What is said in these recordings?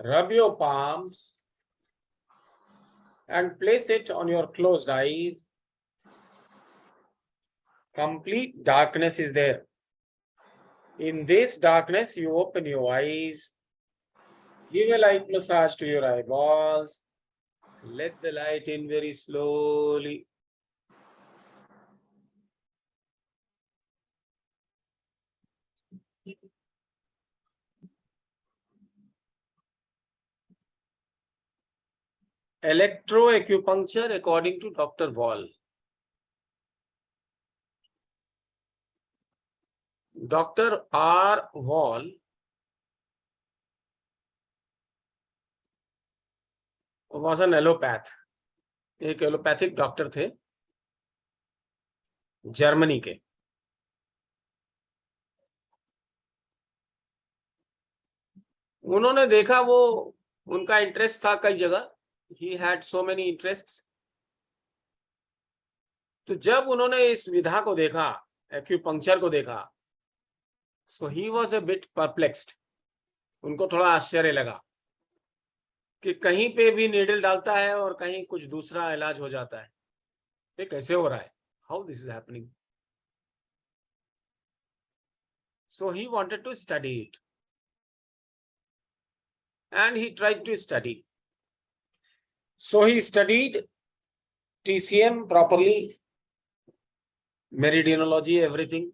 Rub your palms and place it on your closed eyes. Complete darkness is there. In this darkness, you open your eyes. Give a light massage to your eyeballs. Let the light in very slowly. Electroacupuncture according to Dr. Wall. Dr. R. Wall was an allopath. एक allopathic doctor थे Germany के. उन्होंने देखा, वो उनका interest था कई जगह. He had so many interests. तो जब उन्होंने इस विधा को देखा, एक्यूपंक्चर को देखा, so he was a bit perplexed. उनको थोड़ा आश्चर्य लगा कि कहीं पे भी नीडल डालता है और कहीं कुछ दूसरा इलाज हो जाता है. ये कैसे हो रहा है? How this is happening? So he wanted to study it. And he tried to study. So he studied TCM properly, meridianology, everything.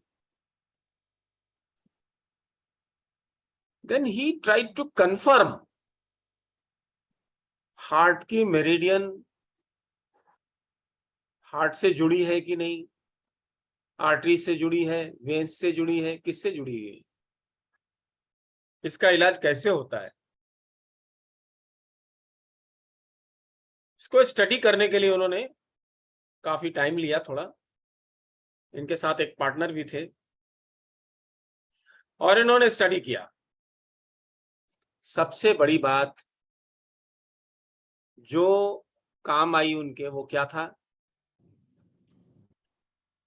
Then he tried to confirm heart की मेरिडियन हार्ट से जुड़ी है कि नहीं, आर्टरी से जुड़ी है, veins से जुड़ी है, किससे जुड़ी है, इसका इलाज कैसे होता है. इसको स्टडी करने के लिए उन्होंने काफी टाइम लिया. थोड़ा इनके साथ एक पार्टनर भी थे और इन्होंने स्टडी किया. सबसे बड़ी बात जो काम आई उनके, वो क्या था?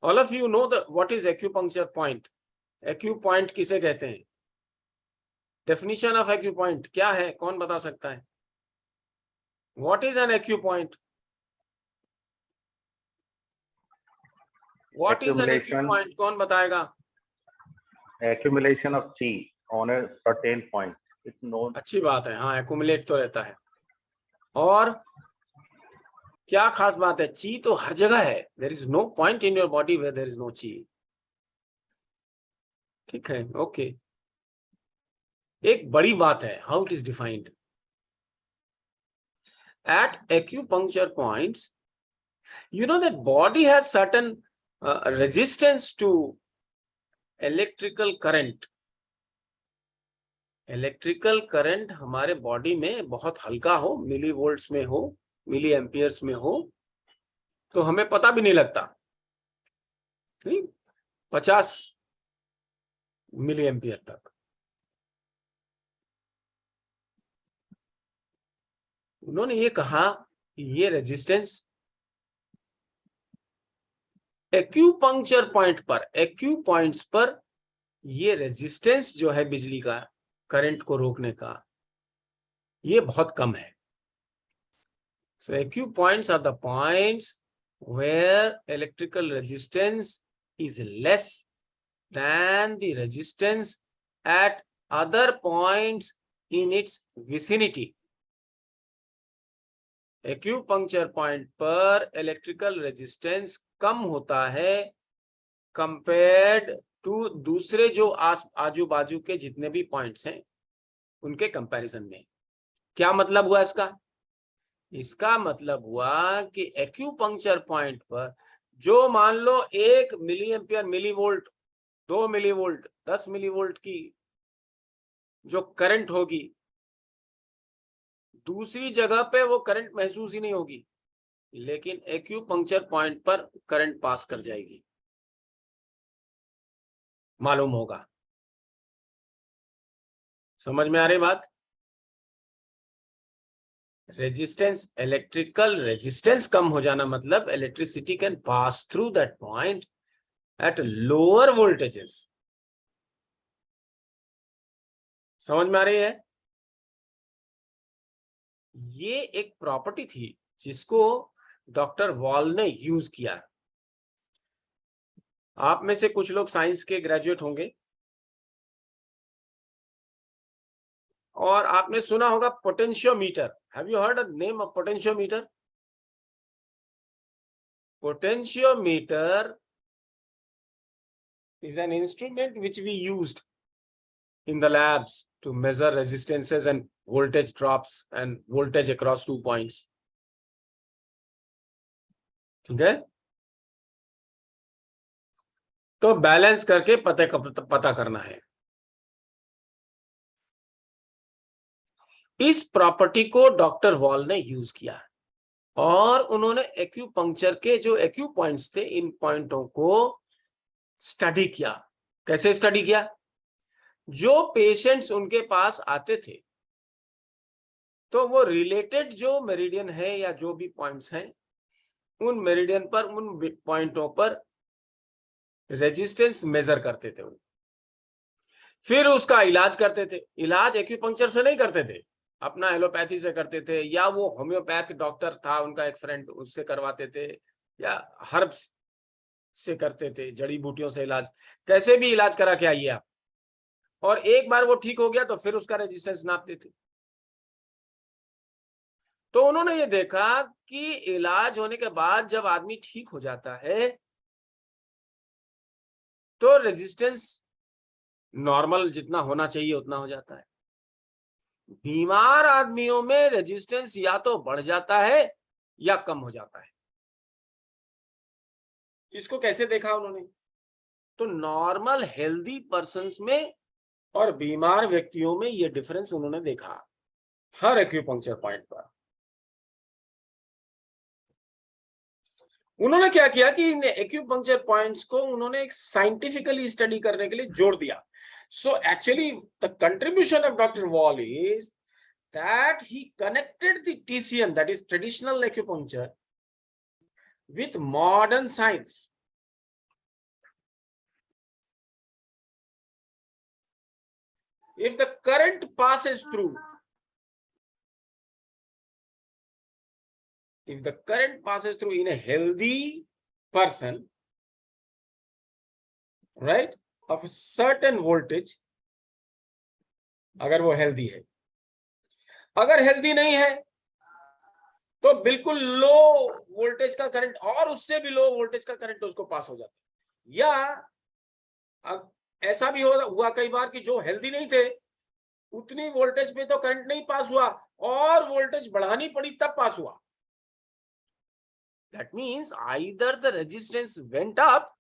All of you know the what is acupuncture point. Acu point किसे कहते हैं? डेफिनेशन ऑफ एक्यू पॉइंट क्या है? कौन बता सकता है? What is an acu point? What is an acu point? कौन बताएगा? Accumulation of chi on a certain point. It's known. अच्छी बात है. हाँ, एक्यूमुलेट तो रहता है. और क्या खास बात है? ची तो हर जगह है. There is no point in your body where there is no chi. ठीक है, ओके. एक बड़ी बात है, how it is defined. At acupuncture points, you know that body has certain resistance to electrical current. Electrical current हमारे body में बहुत हल्का हो, मिली वोल्ट्स में हो, मिली एम्पियर्स में हो, तो हमें पता भी नहीं लगता. ठीक, 50 मिली एम्पियर तक. उन्होंने ये कहा कि ये रेजिस्टेंस एक्यूपंक्चर पॉइंट पर, एक्यू पॉइंट्स पर ये रेजिस्टेंस जो है बिजली का, करंट को रोकने का, ये बहुत कम है. So acupoints are the points where electrical resistance is less than the resistance at other points in its vicinity. Acupuncture point पर इलेक्ट्रिकल रेजिस्टेंस कम होता है कंपेयर्ड टू दूसरे जो आजू बाजू के जितने भी पॉइंट्स हैं उनके कंपैरिजन में. क्या मतलब हुआ इसका? इसका मतलब हुआ कि एक्यूपंक्चर पॉइंट पर जो मान लो 1 milli ampere, milli volt, 2 milli volt, 10 milli volt की जो करंट होगी, दूसरी जगह पे वो करंट महसूस ही नहीं होगी, लेकिन एक्यूपंक्चर पॉइंट पर करंट पास कर जाएगी. मालूम होगा. समझ में आ रही बात? रेजिस्टेंस, इलेक्ट्रिकल रेजिस्टेंस कम हो जाना मतलब electricity can pass through that point at lower voltages. समझ में आ रही है? ये एक प्रॉपर्टी थी जिसको डॉक्टर वॉल ने यूज किया। आप में से कुछ लोग साइंस के ग्रेजुएट होंगे और आपने सुना होगा potentiometer. Have you heard the name of potentiometer? Potentiometer is an instrument which we used in the labs to measure resistances and voltage drops and voltage across 2 points. ठीक है, तो बैलेंस करके पता करना है। इस प्रॉपर्टी को डॉक्टर वॉल ने यूज किया और उन्होंने एक्यूपंक्चर के जो एक्यू पॉइंट्स थे, इन पॉइंटों को स्टडी किया। कैसे स्टडी किया? जो पेशेंट्स उनके पास आते थे तो वो रिलेटेड जो मेरिडियन है या जो भी पॉइंट्स हैं, उन मेरिडियन पर, उन पॉइंटों पर रेजिस्टेंस मेजर करते थे। फिर उसका इलाज करते थे। इलाज एक्यूपंक्चर से नहीं करते थे, अपना एलोपैथी से करते थे, या वो होम्योपैथ डॉक्टर था उनका एक फ्रेंड, उससे करवाते थे, या हर्ब्स से करते थे, जड़ी बूटियों से इलाज। कैसे भी इलाज करा के आइए आप, और एक बार वो ठीक हो गया तो फिर उसका रेजिस्टेंस नापते थे। तो उन्होंने ये देखा कि इलाज होने के बाद जब आदमी ठीक हो जाता है तो रेजिस्टेंस नॉर्मल जितना होना चाहिए उतना हो जाता है। बीमार आदमियों में रेजिस्टेंस या तो बढ़ जाता है या कम हो जाता है। इसको कैसे देखा उन्होंने? तो नॉर्मल हेल्दी पर्सन्स में और बीमार व्यक्तियों में ये डिफरेंस उन्होंने देखा हर एक्यूपंक्चर पॉइंट पर। उन्होंने क्या किया कि इन एक्यूपंक्चर पॉइंट्स को उन्होंने एक साइंटिफिकली स्टडी करने के लिए जोड़ दिया। So actually the contribution of doctor wall is that he connected the TCM, that is traditional acupuncture, with modern science. If the current passes through, if the current passes through in a healthy person, right, of a certain voltage, अगर वो healthy है, अगर healthy नहीं है तो बिल्कुल low voltage का current और उससे भी लो वोल्टेज का करंट उसको पास हो जाता है। या अब ऐसा भी हुआ कई बार कि जो हेल्दी नहीं थे उतनी वोल्टेज पे तो करंट नहीं पास हुआ और वोल्टेज बढ़ानी पड़ी तब पास हुआ। That means either the resistance went up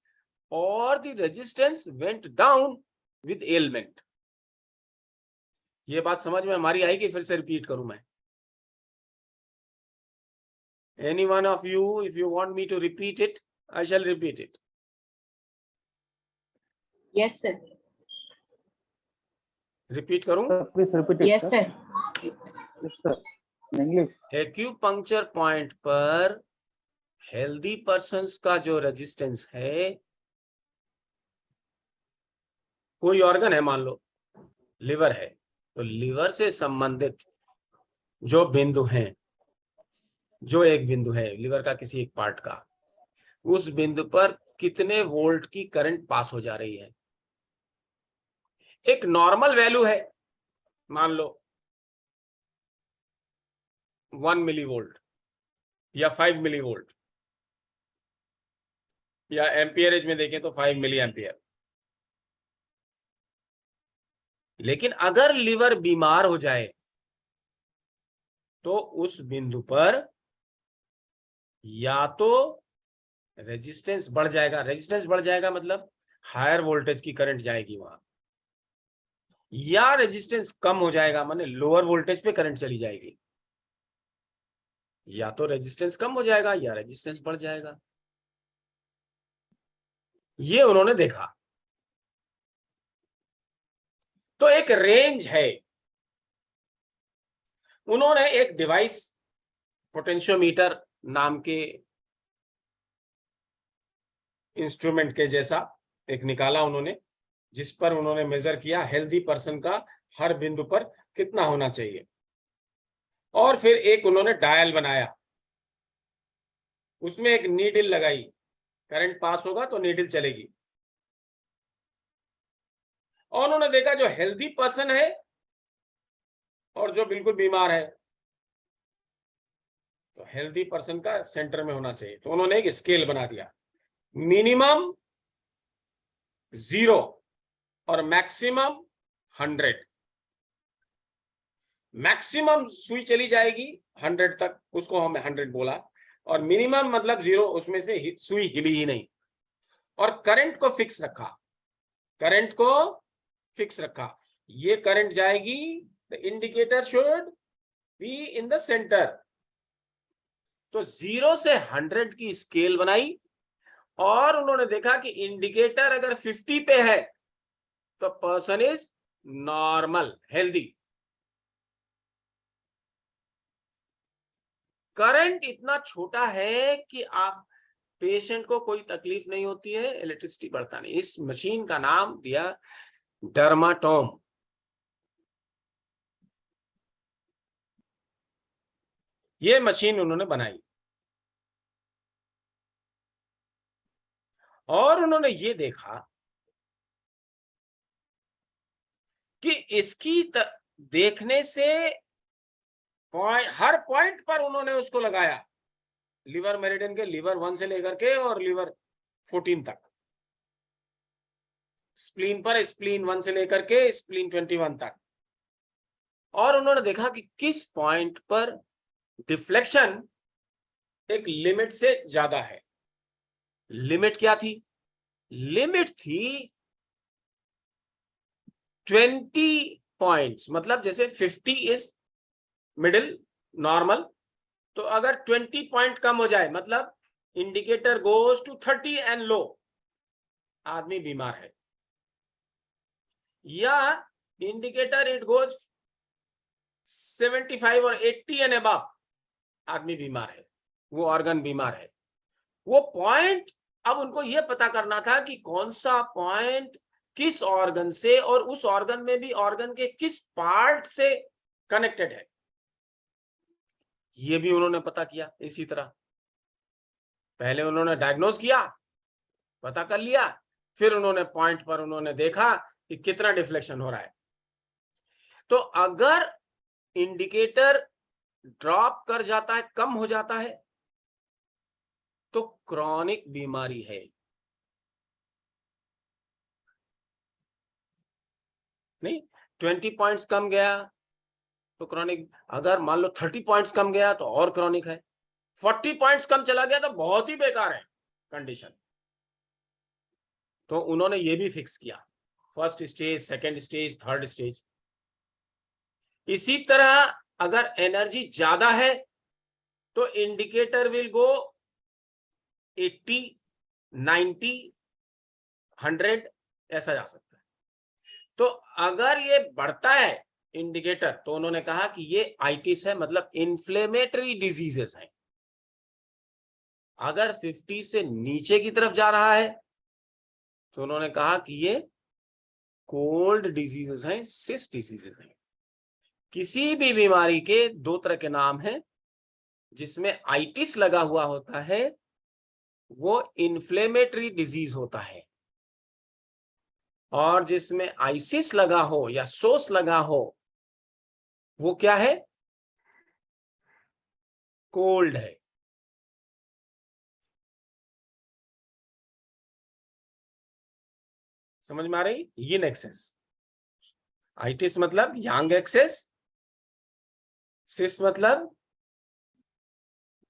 or the resistance went down with ailment. ये बात समझ में हमारी आएगी? फिर से रिपीट करूं मैं? Any one of you, if you want me to repeat it, I shall repeat it. Yes, sir. Repeat करूं? Please repeat it. Yes, sir. Yes, sir. In English. Acupuncture point पर हेल्दी पर्सन्स का जो resistance है, कोई organ है, मान लो liver है, तो लिवर से संबंधित जो बिंदु हैं, जो एक बिंदु है लिवर का किसी एक पार्ट का, उस बिंदु पर कितने वोल्ट की करंट पास हो जा रही है। एक नॉर्मल वैल्यू है, मान लो 1 मिलीवोल्ट या 5 मिलीवोल्ट, या एम्पियरेज में देखें तो 5 मिली एम्पियर। लेकिन अगर लिवर बीमार हो जाए तो उस बिंदु पर या तो रेजिस्टेंस बढ़ जाएगा, रेजिस्टेंस बढ़ जाएगा मतलब हायर वोल्टेज की करंट जाएगी वहां, या रेजिस्टेंस कम हो जाएगा माने लोअर वोल्टेज पे करंट चली जाएगी। या तो रेजिस्टेंस कम हो जाएगा या रेजिस्टेंस बढ़ जाएगा। ये उन्होंने देखा। तो एक रेंज है। उन्होंने एक डिवाइस पोटेंशियोमीटर नाम के इंस्ट्रूमेंट के जैसा एक निकाला उन्होंने, जिस पर उन्होंने मेजर किया हेल्दी पर्सन का हर बिंदु पर कितना होना चाहिए। और फिर एक उन्होंने डायल बनाया, उसमें एक नीडल लगाई, करंट पास होगा तो नीडल चलेगी। और उन्होंने देखा जो हेल्दी पर्सन है और जो बिल्कुल बीमार है, तो हेल्दी पर्सन का सेंटर में होना चाहिए। तो उन्होंने एक स्केल बना दिया, मिनिमम 0 और मैक्सिमम 100। मैक्सिमम सुई चली जाएगी 100 तक, उसको हमने 100 बोला, और मिनिमम मतलब 0, उसमें से सुई हिली ही नहीं। और करंट को फिक्स रखा, करंट को फिक्स रखा, ये करंट जाएगी, the indicator should be in the centre. तो 0 से 100 की स्केल बनाई, और उन्होंने देखा कि इंडिकेटर अगर 50 पे है तो person is normal, healthy. Current इतना छोटा है कि आप पेशेंट को कोई तकलीफ नहीं होती है, इलेक्ट्रिसिटी बढ़ता नहीं। इस मशीन का नाम दिया डर्माटोम। ये मशीन उन्होंने बनाई, और उन्होंने ये देखा कि इसकी देखने से हर पॉइंट पर उन्होंने उसको लगाया, लिवर मेरिडियन के लिवर 1 से लेकर के और लिवर 14 तक, स्प्लीन पर स्प्लीन 1 से लेकर के स्प्लीन 21 तक। और उन्होंने देखा कि किस पॉइंट पर डिफ्लेक्शन एक लिमिट से ज्यादा है। लिमिट क्या थी? लिमिट थी 20 पॉइंट्स, मतलब जैसे 50 इज मिडिल नॉर्मल, तो अगर 20 पॉइंट कम हो जाए मतलब indicator goes to 30 and low, आदमी बीमार है। या इंडिकेटर इट गोज 75 और 80 एंड अबव, आदमी बीमार है, वो ऑर्गन बीमार है। वो पॉइंट, अब उनको यह पता करना था कि कौन सा पॉइंट किस ऑर्गन से, और उस ऑर्गन में भी ऑर्गन के किस पार्ट से कनेक्टेड है, ये भी उन्होंने पता किया। इसी तरह पहले उन्होंने डायग्नोज किया, पता कर लिया, फिर उन्होंने पॉइंट पर उन्होंने देखा कि कितना डिफ्लेक्शन हो रहा है। तो अगर इंडिकेटर ड्रॉप कर जाता है, कम हो जाता है, तो क्रॉनिक बीमारी है। नहीं, 20 पॉइंट्स कम गया तो क्रॉनिक, अगर मान लो 30 पॉइंट्स कम गया तो और क्रॉनिक है, 40 पॉइंट्स कम चला गया तो बहुत ही बेकार है कंडीशन। तो उन्होंने ये भी फिक्स किया, first stage, second stage, third stage. इसी तरह अगर एनर्जी ज्यादा है तो इंडिकेटर विल गो 80, 90, 100, ऐसा जा सकता है। तो अगर ये बढ़ता है इंडिकेटर, तो उन्होंने कहा कि ये आइटिस है, मतलब इन्फ्लेमेटरी डिजीजेस है। अगर 50 से नीचे की तरफ जा रहा है तो उन्होंने कहा कि ये कोल्ड डिजीजेस हैं, सिस डिजीजेस हैं। किसी भी बीमारी के 2 तरह के नाम हैं, जिसमें आइटिस लगा हुआ होता है वो इन्फ्लेमेटरी डिजीज होता है, और जिसमें आइसिस लगा हो या सोस लगा हो वो क्या है? कोल्ड है। समझ में आ रही? यिन एक्सेस, आइटिस मतलब यांग एक्सेस, सिस मतलब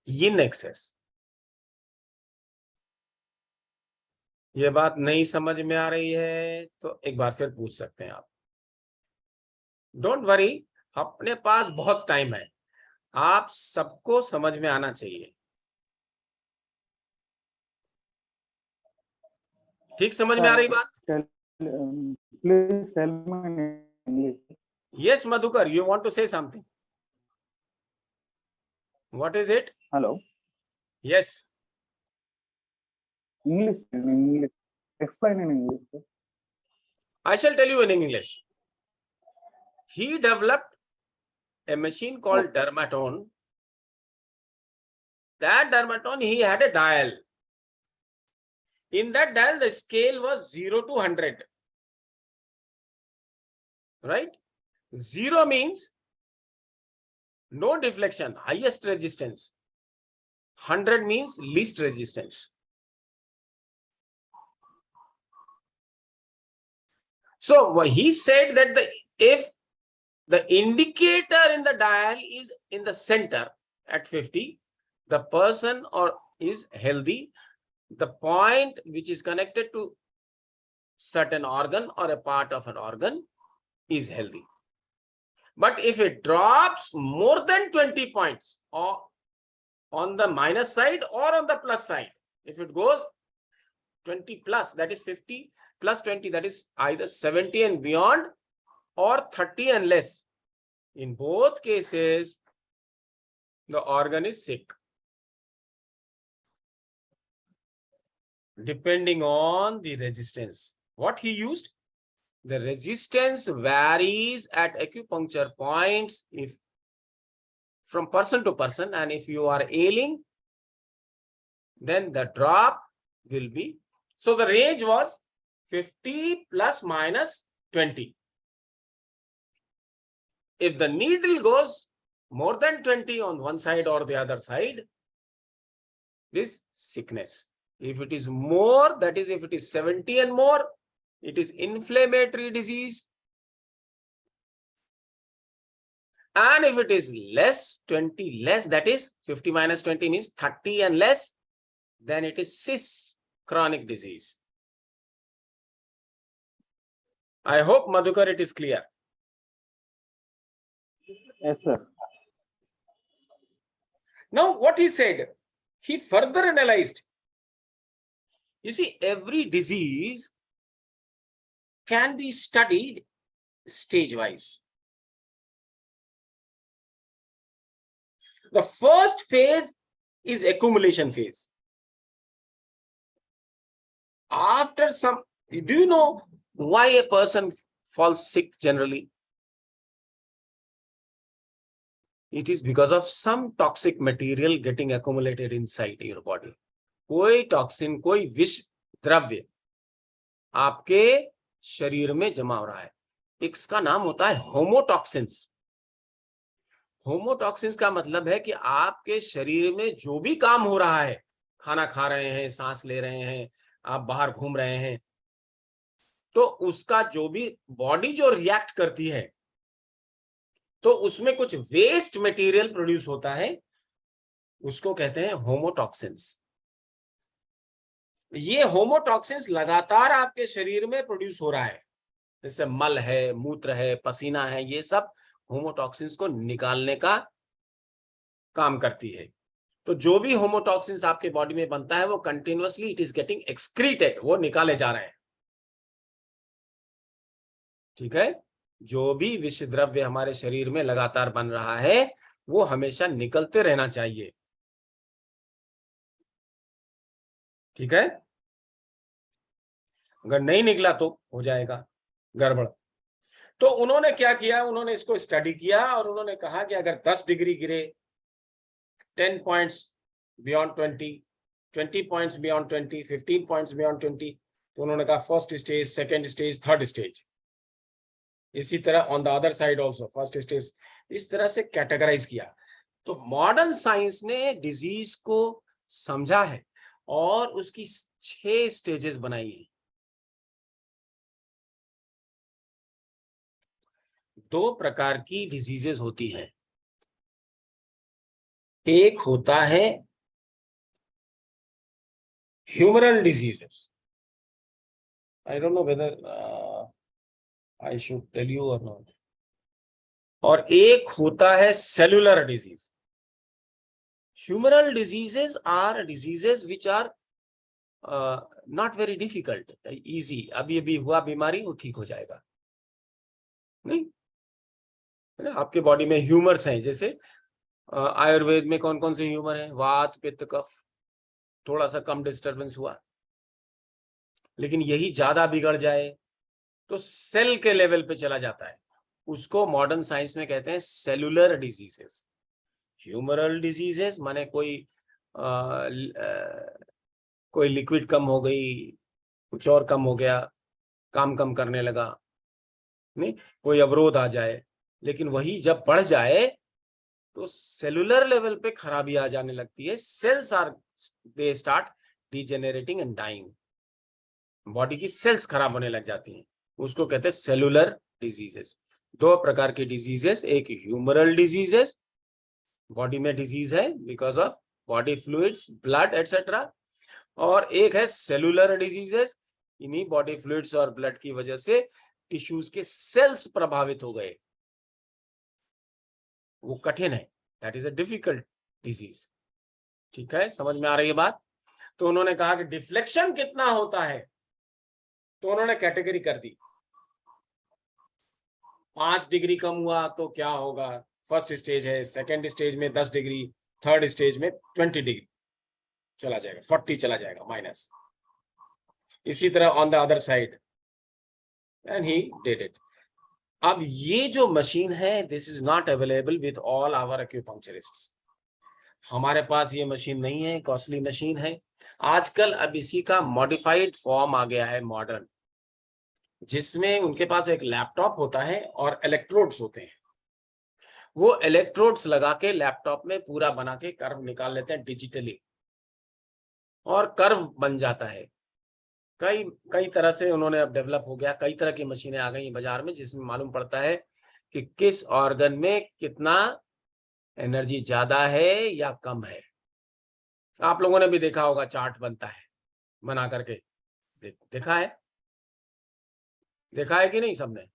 यिन एक्सेस। ये बात नहीं समझ में आ रही है तो एक बार फिर पूछ सकते हैं आप, डोंट वरी, अपने पास बहुत टाइम है, आप सबको समझ में आना चाहिए। ठीक समझ में आ रही बात? Please tell me in English. Yes Madhukar, you want to say something, what is it? Hello. Yes, English. In English. Explain in English. Sir. I shall tell you in English. He developed a machine called Dermaton. That Dermaton, he had a dial. In that dial, the scale was 0 to 100. Right? 0 means no deflection, highest resistance. 100 means least resistance. So he said that if the indicator in the dial is in the center at 50, the person is healthy. The point which is connected to certain organ or a part of an organ is healthy. But if it drops more than 20 points, or on the minus side or on the plus side, if it goes 20 plus, that is 50 plus 20, that is either 70 and beyond or 30 and less. In both cases, the organ is sick, depending on the resistance. What he used? The resistance varies at acupuncture points from person to person, and if you are ailing, then the drop will be. So the range was 50 plus minus 20. If the needle goes more than 20 on one side or the other side, this sickness. If it is more, that is, if it is 70 and more, it is inflammatory disease. And if it is less, 20 less, that is 50 minus 20 means 30 and less, then it is CIS, chronic disease. I hope, Madhukar, it is clear. Yes, sir. Now, what he said, he further analyzed. You see, every disease can be studied stage-wise. The first phase is accumulation phase. After some, do you know why a person falls sick generally? It is because of some toxic material getting accumulated inside your body. कोई toxin, कोई विष द्रव्य आपके शरीर में जमा हो रहा है. इसका नाम होता है होमोटॉक्सिन्स. होमोटॉक्सिन्स का मतलब है कि आपके शरीर में जो भी काम हो रहा है, खाना खा रहे हैं, सांस ले रहे हैं, आप बाहर घूम रहे हैं, तो उसका जो भी बॉडी जो रिएक्ट करती है, तो उसमें कुछ वेस्ट मटेरियल प्रोड्यूस होता है, उसको कहते हैं होमोटॉक्सिन्स. ये होमोटॉक्सिन्स लगातार आपके शरीर में प्रोड्यूस हो रहा है, जैसे मल है, मूत्र है, पसीना है, ये सब होमोटॉक्सिन्स को निकालने का काम करती है. तो जो भी होमोटॉक्सिन्स आपके बॉडी में बनता है, वो continuously it is getting excreted, वो निकाले जा रहे हैं. ठीक है. जो भी विष द्रव्य हमारे शरीर में लगातार बन रहा है, वो हमेशा निकलते रहना चाहिए. ठीक है. अगर नहीं निकला तो हो जाएगा गड़बड़. तो उन्होंने क्या किया, उन्होंने इसको स्टडी किया और उन्होंने कहा कि अगर 10 डिग्री गिरे, 10 points beyond 20, 20 points beyond 20, 15 points beyond 20, तो उन्होंने कहा first stage, second stage, third stage. इसी तरह on the other side also first stage. इस तरह से कैटेगराइज किया. तो मॉडर्न साइंस ने डिजीज को समझा है और उसकी 6 स्टेजेस बनाई है. 2 प्रकार की डिजीजेस होती हैं. एक होता है humoral diseases. I don't know whether I should tell you और नॉट. और एक होता है cellular disease. Humoral diseases are diseases which are not very difficult, easy. अभी अभी हुआ बीमारी, वो ठीक हो जाएगा. नहीं, आपके बॉडी में ह्यूमर्स हैं. जैसे आयुर्वेद में कौन कौन से ह्यूमर हैं? वात, पित्त, कफ. थोड़ा सा कम डिस्टरबेंस हुआ, लेकिन यही ज्यादा बिगड़ जाए तो सेल के लेवल पे चला जाता है. उसको मॉडर्न साइंस में कहते हैं सेलुलर डिजीजेस। ह्यूमरल डिजीजेस माने कोई लिक्विड कम हो गई, कुछ और कम हो गया, काम कम करने लगा, नहीं कोई अवरोध आ जाए, लेकिन वही जब बढ़ जाए तो सेलुलर लेवल पे खराबी आ जाने लगती है। Cells are they start degenerating and dying, body की सेल्स खराब होने लग जाती हैं, उसको कहते हैं सेलुलर डिजीजेस। दो प्रकार की डिजीजेस, एक ह्यूमरल डिजीजेस, बॉडी में डिजीज है because of body fluids, blood etcetera, और एक है सेलुलर डिजीजेस, इन्हीं बॉडी फ्लूइड्स और ब्लड की वजह से टिश्यूज के सेल्स प्रभावित हो गए, वो कठिन है, that is a difficult disease. ठीक है, समझ में आ रही है बात? तो उन्होंने कहा कि डिफ्लेक्शन कितना होता है, तो उन्होंने कैटेगरी कर दी, 5 डिग्री कम हुआ तो क्या होगा, फर्स्ट स्टेज है, सेकेंड स्टेज में 10 डिग्री, थर्ड स्टेज में 20 डिग्री चला जाएगा, 40 चला जाएगा माइनस, इसी तरह on the other side, and he did it. अब ये जो मशीन है, this is not available with all our acupuncturists, हमारे पास ये मशीन नहीं है, कॉस्टली मशीन है। आजकल अब इसी का मॉडिफाइड फॉर्म आ गया है मॉडर्न, जिसमें उनके पास एक लैपटॉप होता है और इलेक्ट्रोड्स होते हैं, वो इलेक्ट्रोड्स लगा के लैपटॉप में पूरा बना के कर्व निकाल लेते हैं डिजिटली, और कर्व बन जाता है। कई कई तरह से उन्होंने अब डेवलप हो गया, कई तरह की मशीनें आ गई बाजार में, जिसमें मालूम पड़ता है कि किस ऑर्गन में कितना एनर्जी ज्यादा है या कम है। आप लोगों ने भी देखा होगा, चार्ट बनता है बना करके, देखा है, देखा है कि नहीं सबने?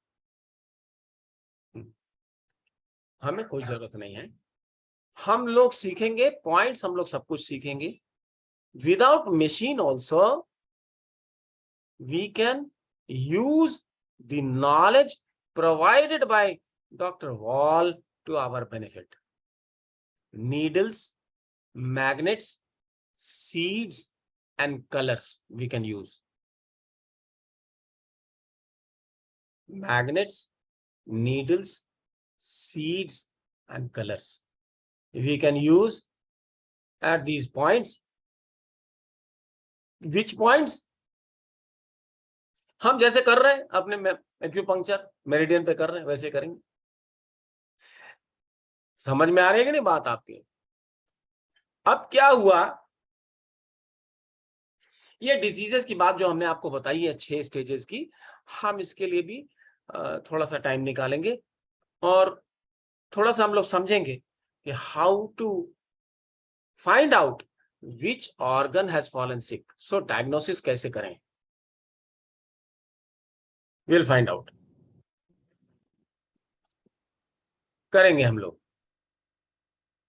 हमें कोई जरूरत नहीं है, हम लोग सीखेंगे पॉइंट्स, हम लोग सब कुछ सीखेंगे। Without machine also we can use the knowledge provided by Dr. Wall to our benefit. Needles, magnets, seeds, and colors we can use. Magnets, needles, seeds, and colors we can use at these points. Which points? हम जैसे कर रहे हैं अपने acupuncture meridian पे कर रहे हैं, वैसे करेंगे। समझ में आ रही है कि नहीं बात आपकी? अब क्या हुआ, ये डिजीजेस की बात जो हमने आपको बताई है 6 स्टेजेस की, हम इसके लिए भी थोड़ा सा टाइम निकालेंगे और थोड़ा सा हम लोग समझेंगे कि how to find out which organ has fallen sick, so diagnosis कैसे करें, विल फाइंड आउट, करेंगे हम लोग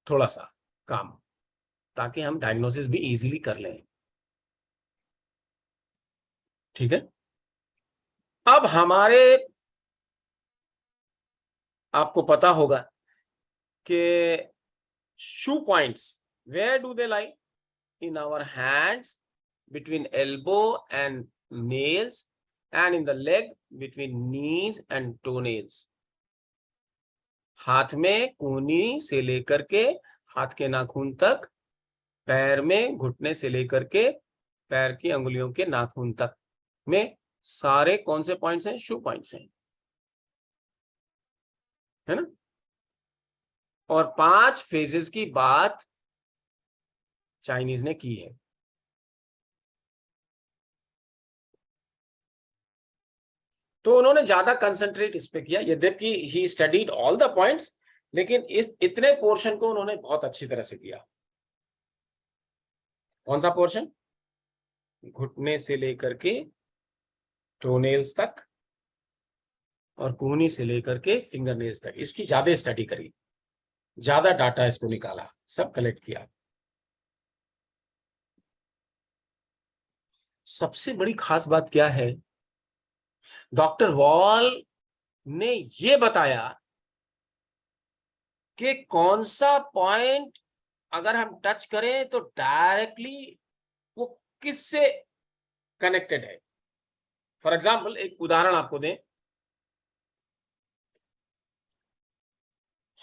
थोड़ा सा काम, ताकि हम डायग्नोसिस भी इजीली कर लें। ठीक है, अब हमारे, आपको पता होगा कि shoe points, where do they lie? in our hands between elbow and nails, and in the leg between knees and toenails. हाथ में कूहनी से लेकर के हाथ के नाखून तक, पैर में घुटने से लेकर के पैर की अंगुलियों के नाखून तक में सारे कौन से पॉइंट्स हैं? शू पॉइंट्स हैं, है ना? और 5 फेजेस की बात चाइनीज ने की है। तो उन्होंने ज्यादा कंसंट्रेट इस पे किया, यद्यपि he studied all the points, लेकिन इस इतने पोर्शन को उन्होंने बहुत अच्छी तरह से किया। कौन सा पोर्शन? घुटने से लेकर के टोनेल्स तक और कूहनी से लेकर के फिंगर नेल्स तक, इसकी ज्यादा स्टडी करी, ज्यादा डाटा इसको निकाला, सब कलेक्ट किया। सबसे बड़ी खास बात क्या है, डॉक्टर वॉल ने ये बताया कि कौन सा पॉइंट अगर हम टच करें तो डायरेक्टली वो किससे कनेक्टेड है। फॉर एग्जाम्पल एक उदाहरण आपको दें,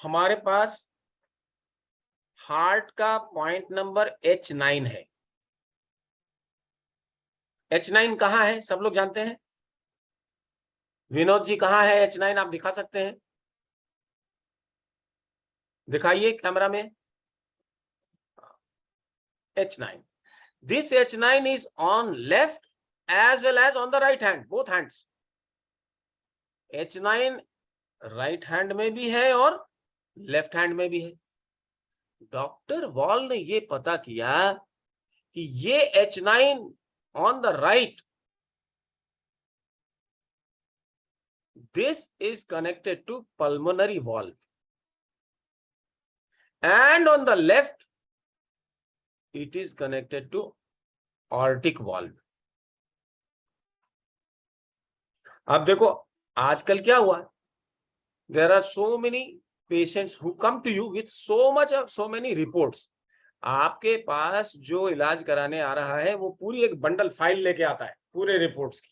हमारे पास हार्ट का पॉइंट नंबर H9 है। H9 कहाँ है, सब लोग जानते हैं? विनोद जी कहाँ है H9, आप दिखा सकते हैं? दिखाइए कैमरा में। H9. This H9 is on left as well as on the right hand, both hands. H9 right hand में भी है और लेफ्ट हैंड में भी है। डॉक्टर वॉल ने ये पता किया कि ये H9 on the right, this is connected to pulmonary valve, and on the left it is connected to aortic valve. अब देखो आजकल क्या हुआ, there are so many patients who come to you with so many reports. आपके पास जो इलाज कराने आ रहा है वो पूरी एक बंडल फाइल लेके आता है पूरे रिपोर्ट्स की।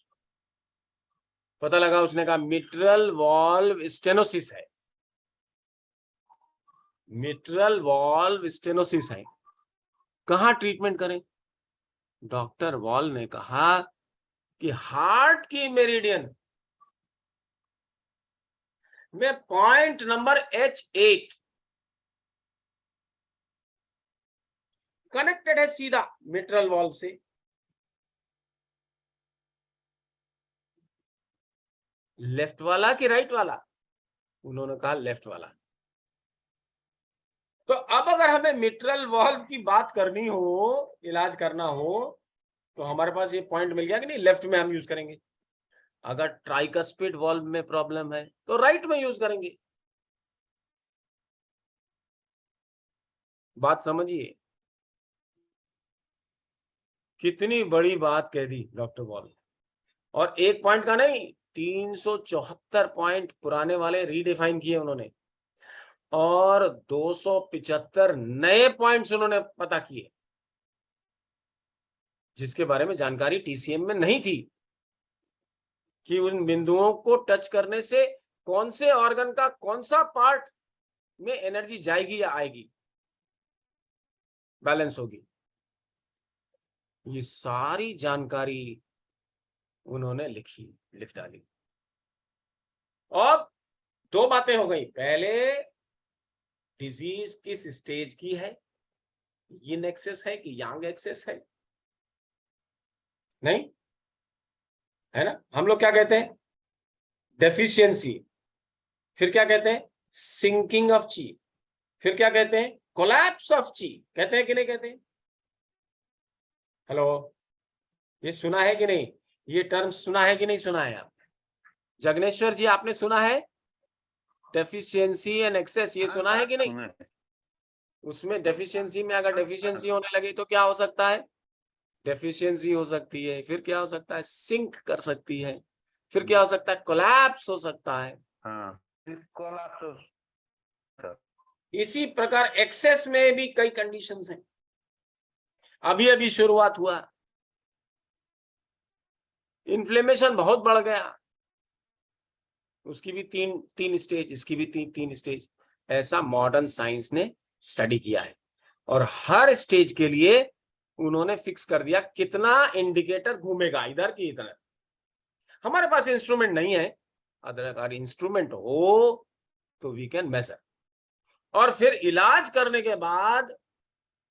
पता लगा उसने कहा मिट्रल वॉल्व स्टेनोसिस है, मिट्रल वॉल्व स्टेनोसिस है, कहाँ ट्रीटमेंट करें? डॉक्टर वॉल ने कहा कि हार्ट की मेरिडियन में पॉइंट नंबर H8 कनेक्टेड है सीधा मिट्रल वॉल्व से। लेफ्ट वाला कि राइट वाला? उन्होंने कहा लेफ्ट वाला। तो अब अगर हमें मिट्रल वॉल्व की बात करनी हो, इलाज करना हो, तो हमारे पास ये पॉइंट मिल गया कि नहीं, लेफ्ट में हम यूज करेंगे। अगर ट्राइकस्पिड वॉल्व में प्रॉब्लम है तो राइट में यूज करेंगे। बात समझिए, कितनी बड़ी बात कह दी डॉक्टर वॉल ने। और एक पॉइंट का नहीं, 374 पॉइंट पुराने वाले रीडिफाइन किए उन्होंने और 275 नए पॉइंट्स उन्होंने पता किए जिसके बारे में जानकारी टीसीएम में नहीं थी कि उन बिंदुओं को टच करने से कौन से ऑर्गन का कौन सा पार्ट में एनर्जी जाएगी या आएगी, बैलेंस होगी। ये सारी जानकारी उन्होंने लिख डाली। अब दो बातें हो गई, पहले डिजीज किस स्टेज की है, यिन एक्सेस है कि यांग एक्सेस है, नहीं है ना? हम लोग क्या कहते हैं, डेफिशिएंसी, फिर क्या कहते हैं, सिंकिंग ऑफ ची, फिर क्या कहते हैं, कोलैप्स ऑफ ची, कहते हैं कि नहीं कहते हैं? हेलो, ये सुना है कि नहीं, ये टर्म सुना है कि नहीं सुना है? आप जगनेश्वर जी आपने सुना है डेफिशिएंसी एंड एक्सेस, ये सुना है कि नहीं? उसमें डेफिशिएंसी में अगर डेफिशिएंसी होने लगे तो क्या हो सकता है, डेफिशिएंसी हो सकती है, फिर क्या हो सकता है, सिंक कर सकती है, फिर क्या हो सकता है, कोलैप्स हो सकता है। हाँ, कोलैप्स। इसी प्रकार एक्सेस में भी कई कंडीशंस हैं। अभी अभी शुरुआत हुआ, इन्फ्लेमेशन बहुत बढ़ गया, उसकी भी तीन स्टेज, इसकी भी तीन स्टेज। ऐसा मॉडर्न साइंस ने स्टडी किया है और हर स्टेज के लिए उन्होंने फिक्स कर दिया कितना इंडिकेटर घूमेगा इधर की इधर। हमारे पास इंस्ट्रूमेंट नहीं है, अगर इंस्ट्रूमेंट हो तो वी कैन मेजर, और फिर इलाज करने के बाद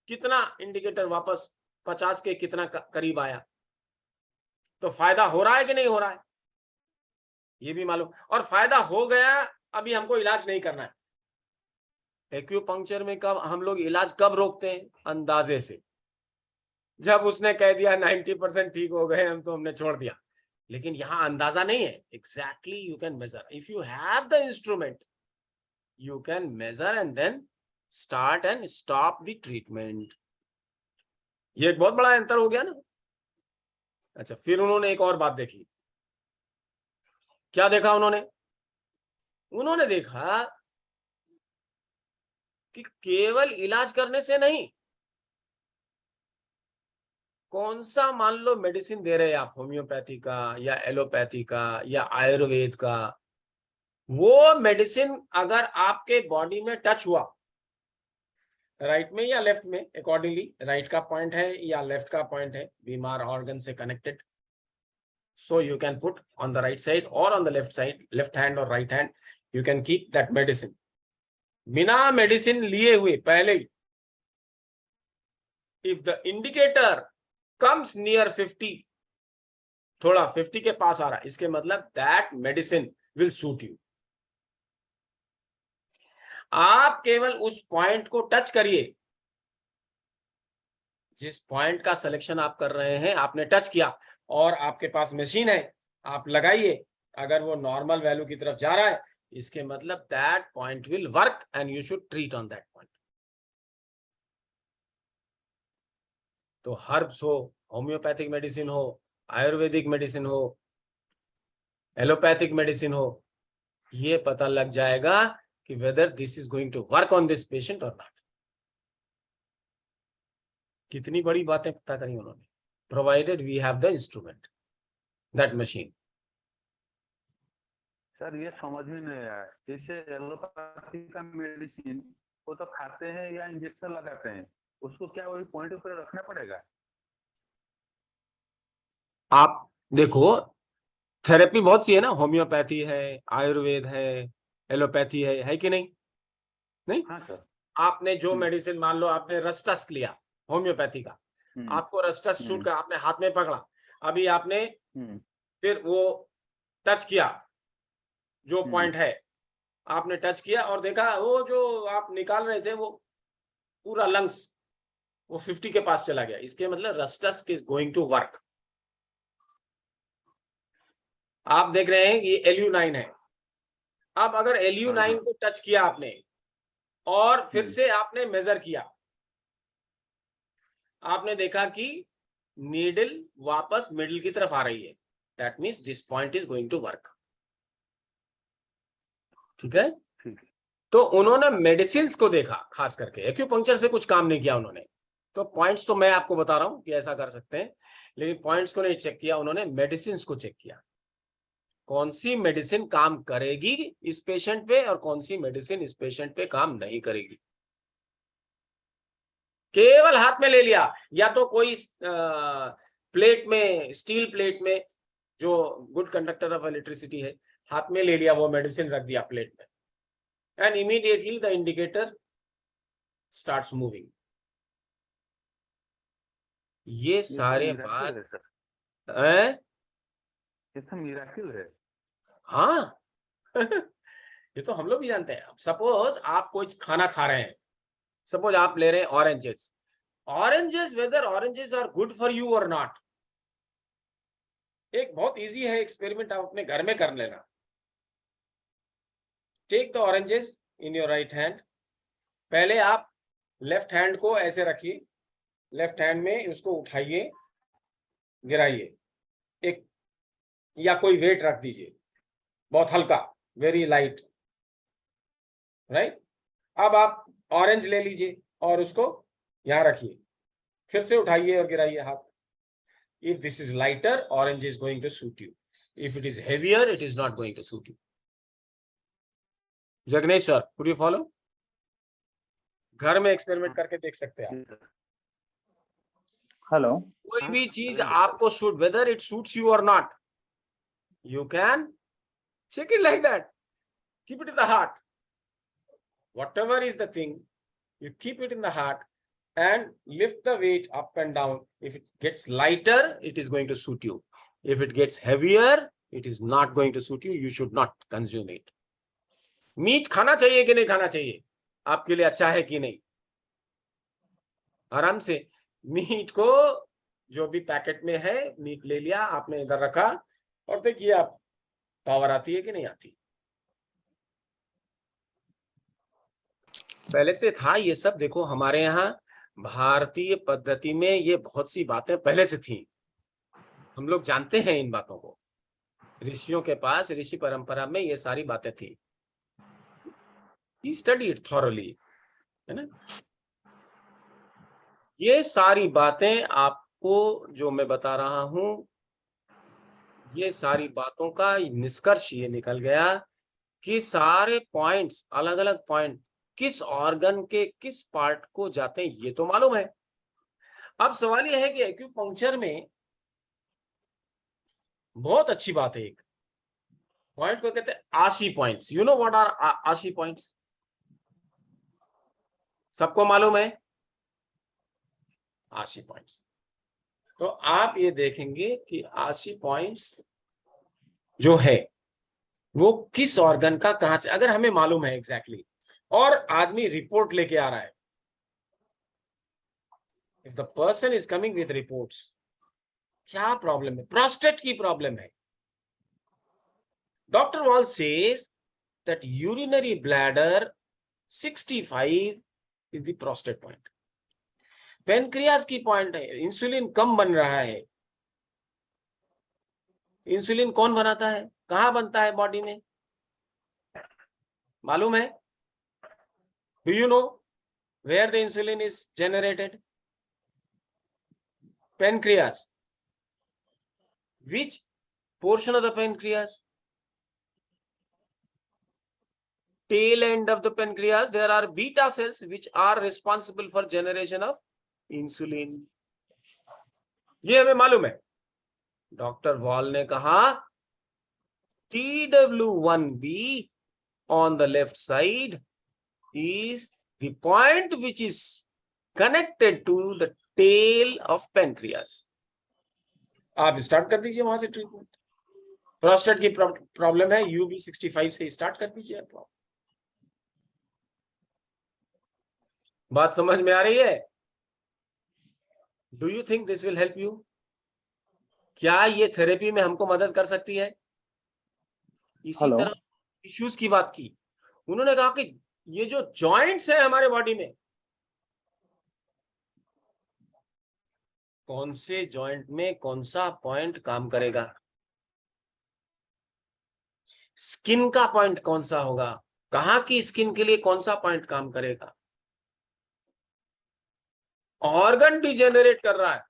कितना इंडिकेटर वापस 50 के कितना करीब आया, तो फायदा हो रहा है कि नहीं हो रहा है ये भी मालूम। और फायदा हो गया, अभी हमको इलाज नहीं करना है। एक्यूपंक्चर में कब हम लोग इलाज कब रोकते हैं, अंदाजे से, जब उसने कह दिया 90% ठीक हो गए हम, तो हमने छोड़ दिया। लेकिन यहां अंदाजा नहीं है, exactly you can measure, if you have the instrument you can measure and then start and stop the treatment। ये एक बहुत बड़ा अंतर हो गया ना। अच्छा, फिर उन्होंने एक और बात देखी। क्या देखा उन्होंने देखा कि केवल इलाज करने से नहीं, कौन सा मान लो मेडिसिन दे रहे हैं आप, होम्योपैथी का या एलोपैथी का या आयुर्वेद का, वो मेडिसिन अगर आपके बॉडी में टच हुआ, राइट में या लेफ्ट में, अकॉर्डिंगली राइट का पॉइंट है या लेफ्ट का पॉइंट है, बीमार ऑर्गन से connected, so you can put on the right side or on the left side, left hand or right hand, you can keep that medicine. बिना medicine लिए हुए पहले ही, if the indicator comes near 50, थोड़ा 50 के पास आ रहा है, इसके मतलब that medicine will suit you. आप केवल उस पॉइंट को टच करिए, जिस पॉइंट का सिलेक्शन आप कर रहे हैं, आपने टच किया और आपके पास मशीन है, आप लगाइए, अगर वो नॉर्मल वैल्यू की तरफ जा रहा है, इसके मतलब that point will work and you should treat on that point. तो हर्ब्स हो, होम्योपैथिक मेडिसिन हो, आयुर्वेदिक मेडिसिन हो, एलोपैथिक मेडिसिन हो, ये पता लग जाएगा कि whether this is going to work on this patient और नॉट. कितनी बड़ी बातें पता करी उन्होंने, provided we have the instrument, that machine. Sir ये समझ में नहीं आया, जैसे एलोपैथी का मेडिसिन वो तो खाते हैं या इंजेक्शन लगाते हैं, उसको क्या वही पॉइंट पर रखना पड़ेगा? आप देखो, थेरेपी बहुत सी है ना, होम्योपैथी है, आयुर्वेद है, एलोपैथी है कि नहीं? नहीं? हाँ सर. आपने जो मेडिसिन, मान लो आपने रस्टस लिया होम्योपैथी का, आपको रस्टस सूट का, आपने हाथ में पकड़ा, अभी आपने फिर वो टच किया, जो पॉइंट है आपने टच किया और देखा वो जो आप निकाल रहे थे वो पूरा लंग्स वो 50 के पास चला गया, इसके मतलब रस्टस इज गोइंग टू वर्क. आप देख रहे हैं कि LU9 है, अब अगर LU9 को टच किया आपने और फिर से आपने मेजर किया, आपने देखा कि नीडल वापस मिडिल की तरफ आ रही है, that means this point is going to work. ठीक है? तो उन्होंने मेडिसिन को देखा, खास करके एक्यूपंक्चर से कुछ काम नहीं किया उन्होंने. तो पॉइंट्स तो मैं आपको बता रहा हूं कि ऐसा कर सकते हैं, लेकिन पॉइंट्स को नहीं चेक किया उन्होंने, मेडिसिन को चेक किया. कौन सी मेडिसिन काम करेगी इस पेशेंट पे और कौन सी मेडिसिन इस पेशेंट पे काम नहीं करेगी. केवल हाथ में ले लिया, या तो कोई प्लेट में, स्टील प्लेट में, जो गुड कंडक्टर ऑफ इलेक्ट्रिसिटी है, हाथ में ले लिया, वो मेडिसिन रख दिया प्लेट में, and immediately the indicator starts moving. ये सारे बात है, ये तो मिराकिल है. हाँ. ये तो हम लोग भी जानते हैं. सपोज आप कोई खाना खा रहे हैं, सपोज आप ले रहे हैं oranges, whether oranges are good for you और नॉट. एक बहुत इजी है एक्सपेरिमेंट, आप अपने घर में कर लेना. Take the oranges in your right hand, पहले आप लेफ्ट हैंड को ऐसे रखिए, लेफ्ट हैंड में उसको उठाइए, गिराइए, एक या कोई वेट रख दीजिए, बहुत हल्का, वेरी लाइट, राइट. अब आप ऑरेंज ले लीजिए और उसको यहां रखिए, फिर से उठाइए और गिराइए हाथ. If this is lighter, orange is going to suit you. If it is heavier, it is not going to suit you. Jagnesh sir, could you follow? घर में एक्सपेरिमेंट करके देख सकते हैं आप. हेलो. कोई भी चीज आपको suit, whether it suits you और not, you can check it like that. Keep it in the heart. Whatever is the thing, you keep it in the heart and lift the weight up and down. If it gets lighter, it is going to suit you. If it gets heavier, it is not going to suit you. You should not consume it. Meat खाना चाहिए कि नहीं खाना चाहिए, आपके लिए अच्छा है कि नहीं? आराम से मीट को, जो भी पैकेट में है, मीट ले लिया आपने, इधर रखा और देखिए आप पावर आती है कि नहीं आती. पहले से था ये सब. देखो हमारे यहाँ भारतीय पद्धति में ये बहुत सी बातें पहले से थी, हम लोग जानते हैं इन बातों को. ऋषियों के पास, ऋषि परंपरा में ये सारी बातें थी. He studied thoroughly, है ना. ये सारी बातें आपको जो मैं बता रहा हूं, ये सारी बातों का निष्कर्ष ये निकल गया कि सारे पॉइंट्स, अलग अलग पॉइंट किस ऑर्गन के किस पार्ट को जाते हैं, ये तो मालूम है। अब सवाल यह है कि एक्यूपंक्चर में बहुत अच्छी बात है, एक पॉइंट को कहते हैं ashi points. You know what are ashi points? सबको मालूम है आशी पॉइंट्स। तो आप ये देखेंगे कि आशी पॉइंट्स जो है वो किस ऑर्गन का कहां से, अगर हमें मालूम है एग्जैक्टली और आदमी रिपोर्ट लेके आ रहा है, if the person is coming with reports, क्या प्रॉब्लम है? प्रोस्टेट की प्रॉब्लम है। Doctor wall says that urinary bladder 65 is the prostate point. Pancreas की पॉइंट है, इंसुलिन कम बन रहा है। इंसुलिन कौन बनाता है, कहां बनता है बॉडी में, मालूम है? Do you know where the insulin is generated? Pancreas. Which portion of the pancreas? Tail end of the pancreas, there are beta cells which are responsible for generation of insulin. ये हमें मालूम है। Doctor wall ने कहा TW1B on the left side is the point which is connected to the tail of pancreas. आप start कर दीजिए वहां से ट्रीटमेंट। प्रोस्टेट की प्रॉब्लम है, UB65 से स्टार्ट कर दीजिए। बात समझ में आ रही है? Do you think this will help you? क्या ये थेरेपी में हमको मदद कर सकती है? इसी हेलो। तरह इश्यूज की बात की, उन्होंने कहा कि ये जो जॉइंट्स है हमारे बॉडी में, कौन से जॉइंट में कौन सा पॉइंट काम करेगा, स्किन का पॉइंट कौन सा होगा, कहां की स्किन के लिए कौन सा पॉइंट काम करेगा। ऑर्गन डिजेनरेट कर रहा है,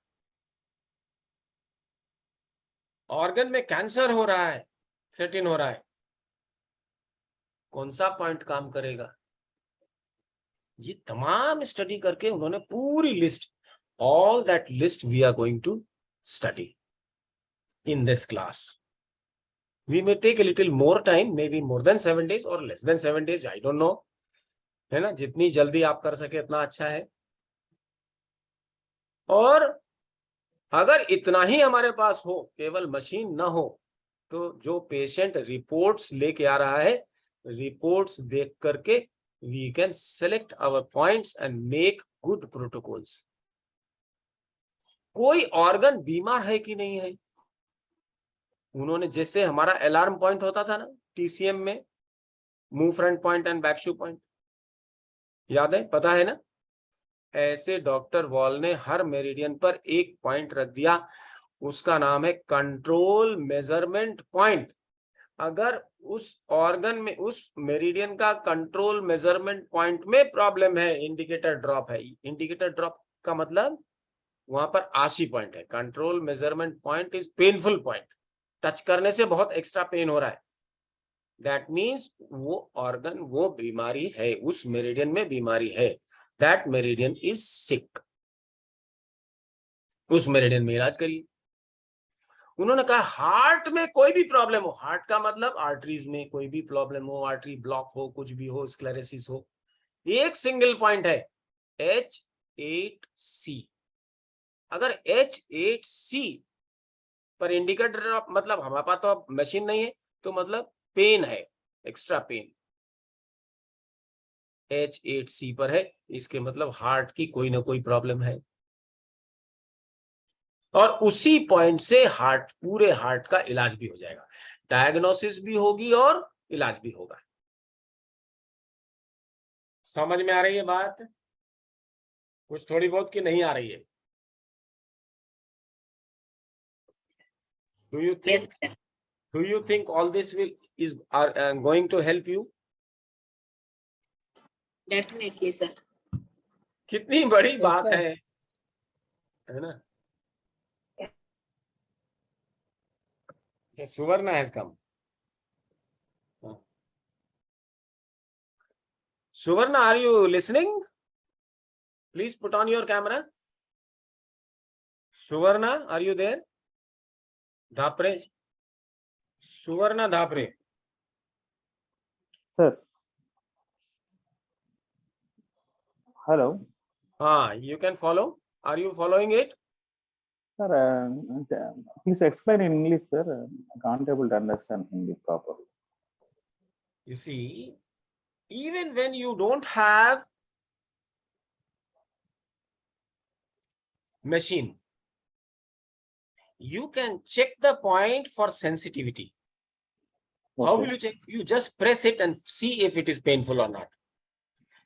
ऑर्गन में कैंसर हो रहा है, सेट इन हो रहा है, कौन सा पॉइंट काम करेगा। ये तमाम स्टडी करके उन्होंने पूरी list, all that list we are going to study in this class. We may take a little more time, maybe more than 7 days or less than 7 days, I don't know, है ना? जितनी जल्दी आप कर सके इतना अच्छा है। और अगर इतना ही हमारे पास हो, केवल मशीन ना हो, तो जो पेशेंट रिपोर्ट्स लेके आ रहा है, रिपोर्ट्स देख करके we can select our points and make good protocols. कोई ऑर्गन बीमार है कि नहीं है, उन्होंने जैसे हमारा अलार्म पॉइंट होता था ना TCM में, move front point and back shoe point, याद है, पता है ना? ऐसे डॉक्टर वॉल ने हर मेरिडियन पर एक पॉइंट रख दिया, उसका नाम है कंट्रोल मेजरमेंट पॉइंट। अगर उस ऑर्गन में, उस मेरिडियन का कंट्रोल मेजरमेंट पॉइंट में प्रॉब्लम है, इंडिकेटर ड्रॉप है, इंडिकेटर ड्रॉप का मतलब वहां पर आशी पॉइंट है। Control measurement point is painful point, touch करने से बहुत एक्स्ट्रा पेन हो रहा है, दैट मीन्स वो ऑर्गन, वो बीमारी है, उस मेरिडियन में बीमारी है, दैट मेरिडियन इज सिक, उस मेरिडियन में इलाज करिए। उन्होंने कहा हार्ट में कोई भी प्रॉब्लम हो, हार्ट का मतलब आर्टरीज में कोई भी प्रॉब्लम हो, आर्टरी ब्लॉक हो, कुछ भी हो, स्क्लेरोसिस हो, एक सिंगल पॉइंट है H8C। अगर H8C पर इंडिकेटर, मतलब हमारे पास तो मशीन नहीं है, तो मतलब पेन है, एक्स्ट्रा पेन H8C पर है, इसके मतलब हार्ट की कोई ना कोई प्रॉब्लम है। और उसी पॉइंट से हार्ट, पूरे हार्ट का इलाज भी हो जाएगा, डायग्नोसिस भी होगी और इलाज भी होगा। समझ में आ रही है बात? कुछ थोड़ी बहुत की नहीं आ रही है? Do you think, Yes, sir. Do you think all this will is going to help you? Definitely, sir. कितनी बड़ी Yes, बात sir. है ना? सुवर्ण है इसका। Suvarna, are you listening? Please put on your camera. Suvarna, are you there? Dhapre. Suvarna Dhapre. Sir. Hello. You can follow. Are you following it? Sir, please explain in English, sir. I can't able to understand Hindi properly. You see, even when you don't have machine, you can check the point for sensitivity. How will you check? You just press it and see if it is painful or not.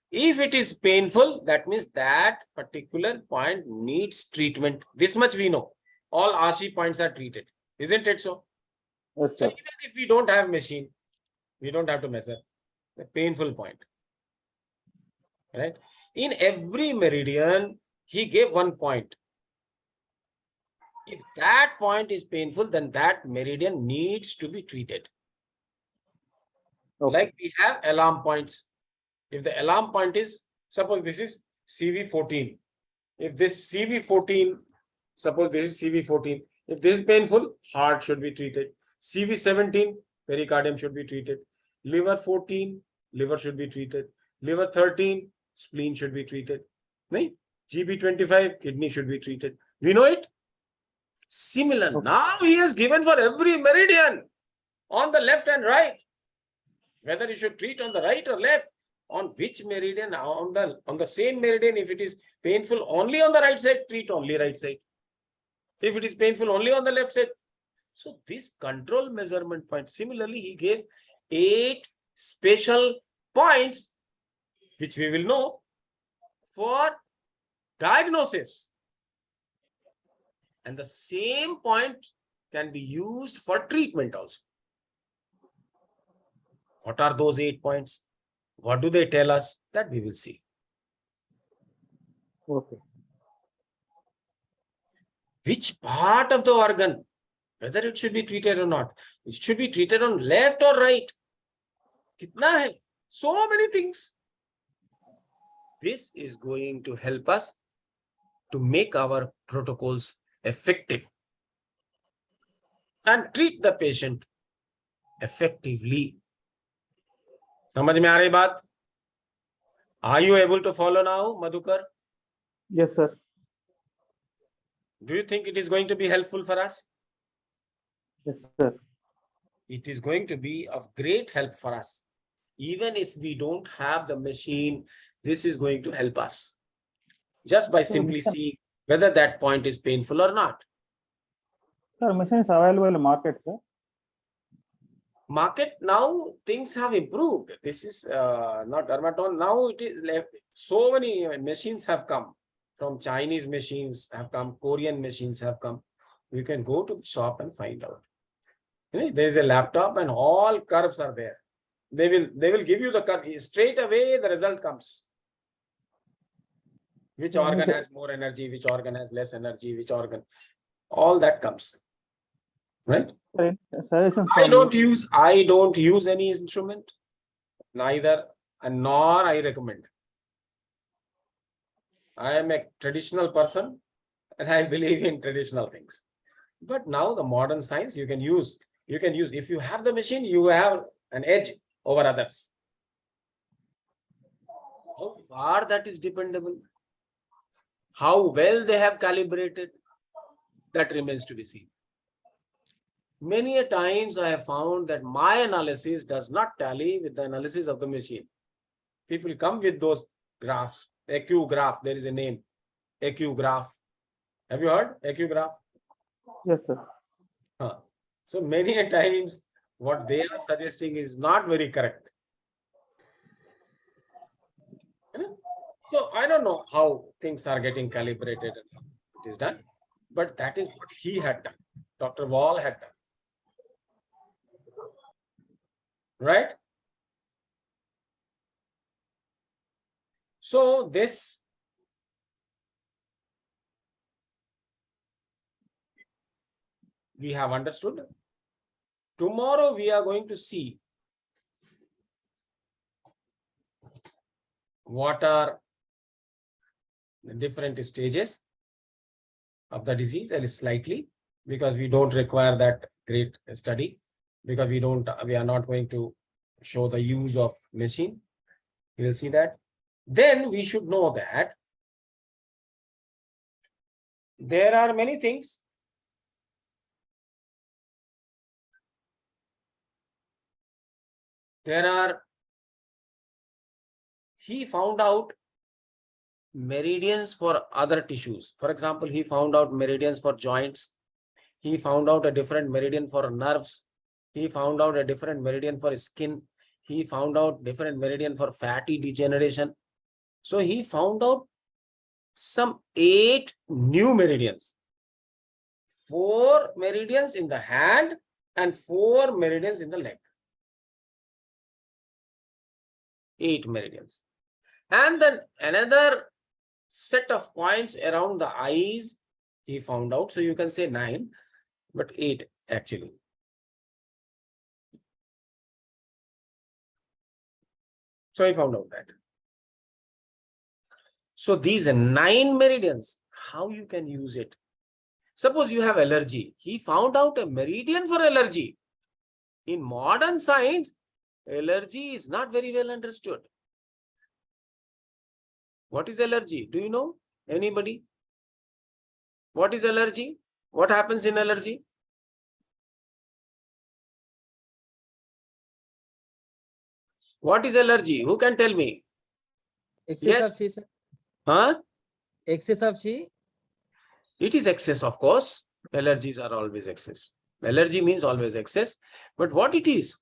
If it is painful, that means that particular point needs treatment. This much we know. All RC points are treated. Isn't it so? Yes, So sir. even if we don't have machine, we don't have to measure the painful point. Right? In every meridian, he gave one point. If that point is painful, then that meridian needs to be treated. Okay. Like we have alarm points. If the alarm point is, suppose this is CV14. If this CV14, suppose this is CV14. If this is painful, heart should be treated. CV17, pericardium should be treated. Liver 14, liver should be treated. Liver 13, spleen should be treated. Right? GB25, kidney should be treated. We know it. Similar. Okay. Now he has given for every meridian on the left and right. Whether you should treat on the right or left, on which meridian, on the same meridian, if it is painful only on the right side, treat only right side. If it is painful only on the left side. So this control measurement point, similarly, he gave 8 special points, which we will know for diagnosis. And the same point can be used for treatment also. What are those 8 points? What do they tell us? That we will see. Okay. Which part of the organ, whether it should be treated or not, it should be treated on left or right. Kitna hai? So many things. This is going to help us to make our protocols effective and treat the patient effectively. समझ में आ रही बात? Are you able to follow now, Madhukar? Yes, sir. Do you think it is going to be helpful for us? Yes, sir. It is going to be of great help for us. Even if we don't have the machine, this is going to help us. Just by simply seeing whether that point is painful or not. Sir, machine is available in the market, sir. Market, now things have improved. This is not Dermatone. Now it is so many machines have come. From Chinese machines have come, Korean machines have come. You can go to the shop and find out. There is a laptop and all curves are there. They will give you the curve. Straight away the result comes. Which organ has more energy, which organ has less energy, which organ, all that comes. Right? I don't use any instrument, neither and nor I recommend. I am a traditional person and I believe in traditional things. But now the modern science you can use. If you have the machine, you have an edge over others. How far that is dependable, how well they have calibrated, that remains to be seen. Many a times I have found that my analysis does not tally with the analysis of the machine. People come with those graphs, AQ graph, there is a name, AQ graph. Have you heard AQ graph? Yes, sir. So many a times what they are suggesting is not very correct. So I don't know how things are getting calibrated and how it is done, but that is what he had done. Dr. Wall had done. Right? So this we have understood. Tomorrow we are going to see what are the different stages of the disease, and slightly, because we don't require that great study, because we are not going to show the use of machine. We will see that. Then we should know that there are many things. He found out meridians for other tissues. For example, he found out meridians for joints. He found out a different meridian for nerves. He found out a different meridian for skin. He found out different meridian for fatty degeneration. So he found out some 8 new meridians. 4 meridians in the hand and 4 meridians in the leg. 8 meridians. And then another set of points around the eyes he found out. So you can say 9, but 8 actually. So he found out that. So these 9 meridians, how you can use it? Suppose you have allergy. He found out a meridian for allergy. In modern science, allergy is not very well understood. What is allergy? Do you know? Anybody? What is allergy? What happens in allergy? What is allergy? Who can tell me? Excess Yes. of chi, sir. Huh? Excess of chi. It is excess, of course. Allergies are always excess. Allergy means always excess. But what it is?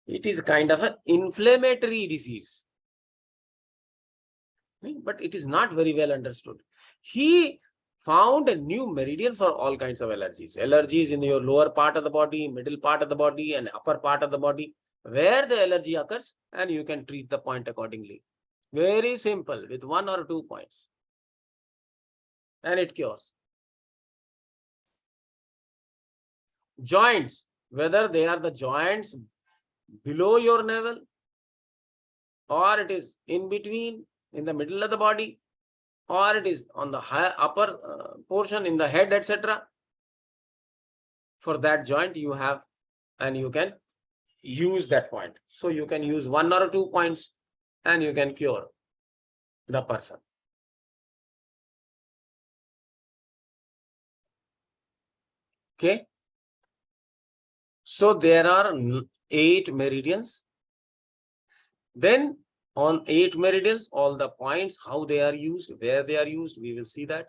It is kind of an inflammatory disease. But it is not very well understood. He found a new meridian for all kinds of allergies. Allergies in your lower part of the body, middle part of the body, and upper part of the body, where the allergy occurs, and you can treat the point accordingly. Very simple, with 1 or 2 points. And it cures. Joints, whether they are the joints below your navel, or it is in between, in the middle of the body, or it is on the upper portion in the head, etc. For that joint you have, and you can use that point. So you can use 1 or 2 points and you can cure the person. Okay. So there are 8 meridians. Then on 8 meridians, all the points, how they are used, where they are used, we will see that.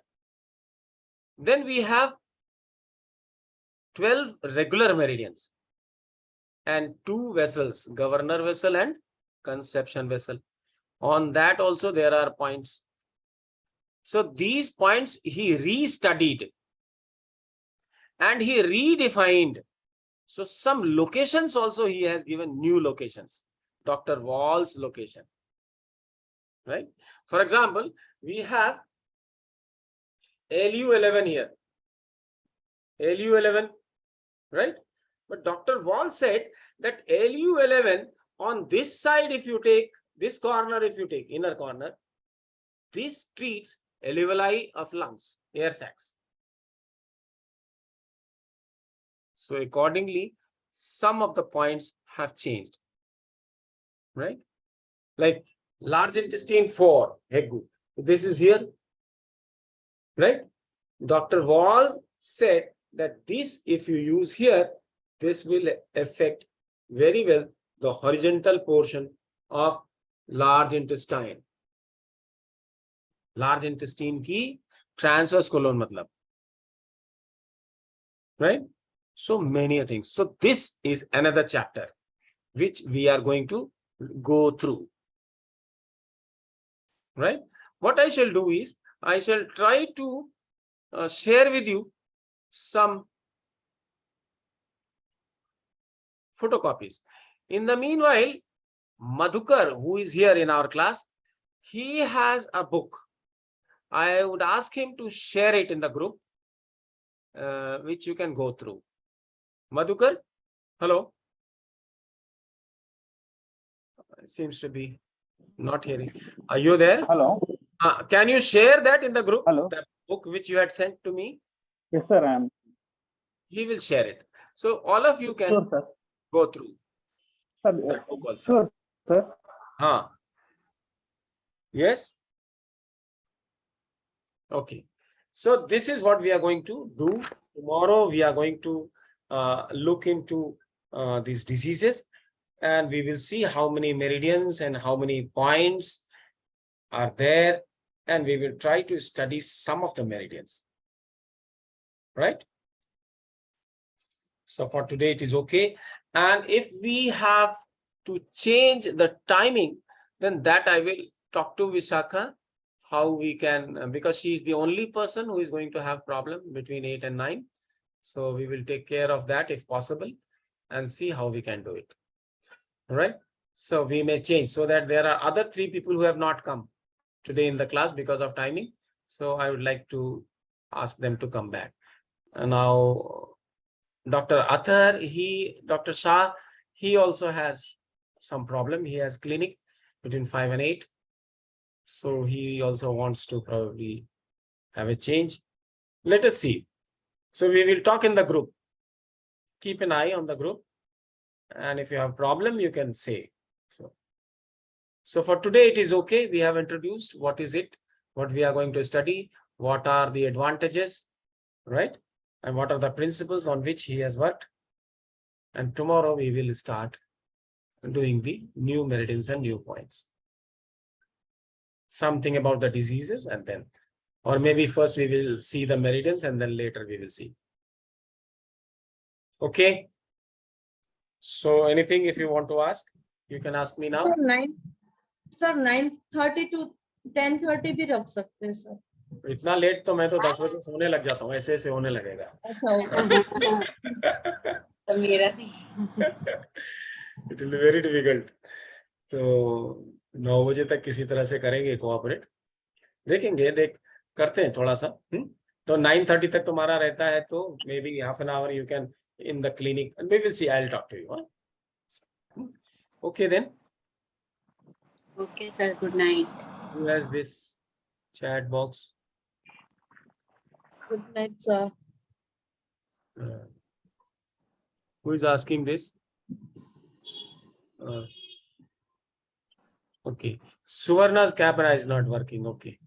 Then we have 12 regular meridians and 2 vessels, governor vessel and conception vessel. On that also there are points. So these points he restudied and he redefined. So some locations also he has given new locations. Dr. Wall's location. Right? For example, we have LU11 here. LU11, right? But Dr. Wall said that LU11 on this side, if you take this corner, if you take inner corner, this treats alveoli of lungs, air sacs. So accordingly, some of the points have changed, right? Like large intestine 4, Hegu. This is here, right? Dr. Wall said that this, if you use here, this will affect very well the horizontal portion of large intestine. Large intestine ki transverse colon matlab. Right? So many things. So this is another chapter which we are going to go through. Right? What I shall do is, I shall try to share with you some photocopies. In the meanwhile, Madhukar, who is here in our class, he has a book. I would ask him to share it in the group, which you can go through. Madhukar, hello. seems to be not hearing. Are you there? Hello. Can you share that in the group? Hello. The book which you had sent to me. Yes, sir. I am. He will share it. So all of you can Sure, sir. go through Sir, that book also. sure, sir. Yes. Okay. So this is what we are going to do. Tomorrow we are going to look into these diseases, and we will see how many meridians and how many points are there, and we will try to study some of the meridians. Right? So for today it is okay. And if we have to change the timing, then that I will talk to Vishakha, how we can, because she is the only person who is going to have problem between 8 and 9. So we will take care of that if possible and see how we can do it. All right. So we may change so that there are other 3 people who have not come today in the class because of timing. So I would like to ask them to come back. And now Dr. Athar, Dr. Shah, he also has some problem. He has clinic between 5 and 8. So he also wants to probably have a change. Let us see. So we will talk in the group. Keep an eye on the group. And if you have problem, you can say. So for today, it is okay. We have introduced what is it, what we are going to study, what are the advantages, right? And what are the principles on which he has worked. And tomorrow we will start doing the new meridians and new points. Something about the diseases, and then, or maybe first we will see the meridians and then later we will see. Okay. So anything if you want to ask, you can ask me now. Sir, 9:30 to 10:30 भी रख सकते हैं sir. इतना late तो मैं तो 10 बजे सोने लग जाता हूँ, ऐसे ऐसे होने लगेगा. तो मेरा It will be very difficult. तो 9 बजे तक किसी तरह से करेंगे कोऑपरेट, देखेंगे करते हैं थोड़ा सा. तो 9:30 तक तुम्हारा रहता है तो may be half an hour you can in the clinic and we will see. I'll talk to you. Okay then. Okay, sir. Good night. Who has this chat box? Good night, sir. Who is asking this? Okay. Suvarna's camera is not working. Okay.